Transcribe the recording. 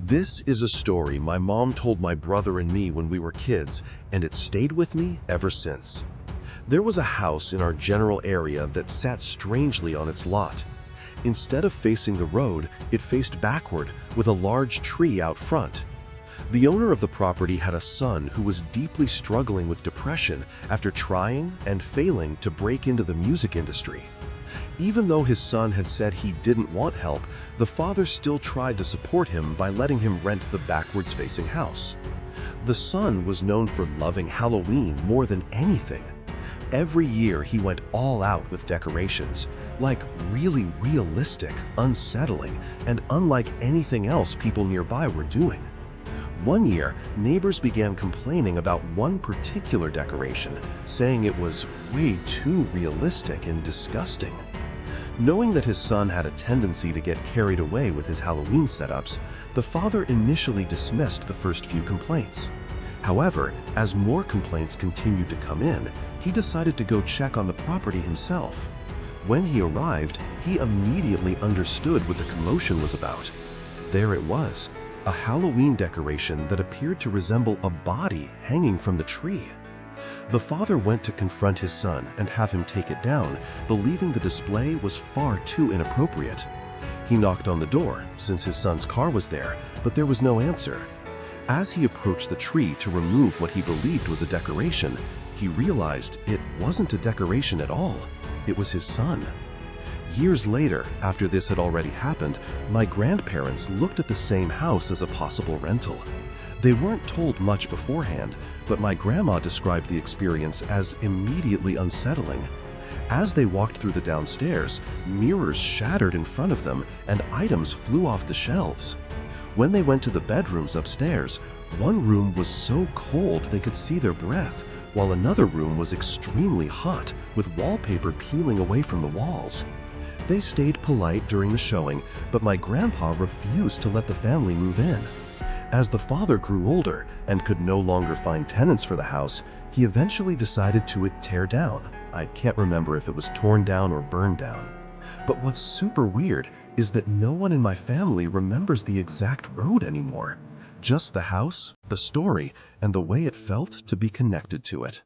This is a story my mom told my brother and me when we were kids, and it stayed with me ever since. There was a house in our general area that sat strangely on its lot. Instead of facing the road, it faced backward with a large tree out front. The owner of the property had a son who was deeply struggling with depression after trying and failing to break into the music industry. Even though his son had said he didn't want help, the father still tried to support him by letting him rent the backwards-facing house. The son was known for loving Halloween more than anything. Every year he went all out with decorations, like really realistic, unsettling, and unlike anything else people nearby were doing. One year, neighbors began complaining about one particular decoration, saying it was way too realistic and disgusting. Knowing that his son had a tendency to get carried away with his Halloween setups, the father initially dismissed the first few complaints. However, as more complaints continued to come in, he decided to go check on the property himself. When he arrived, he immediately understood what the commotion was about. There it was, a Halloween decoration that appeared to resemble a body hanging from the tree. The father went to confront his son and have him take it down, believing the display was far too inappropriate. He knocked on the door, since his son's car was there, but there was no answer. As he approached the tree to remove what he believed was a decoration, he realized it wasn't a decoration at all. It was his son. Years later, after this had already happened, my grandparents looked at the same house as a possible rental. They weren't told much beforehand, but my grandma described the experience as immediately unsettling. As they walked through the downstairs, mirrors shattered in front of them and items flew off the shelves. When they went to the bedrooms upstairs, one room was so cold they could see their breath, while another room was extremely hot, with wallpaper peeling away from the walls. They stayed polite during the showing, but my grandpa refused to let the family move in. As the father grew older and could no longer find tenants for the house, he eventually decided to tear down. I can't remember if it was torn down or burned down. But what's super weird is that no one in my family remembers the exact road anymore. Just the house, the story, and the way it felt to be connected to it.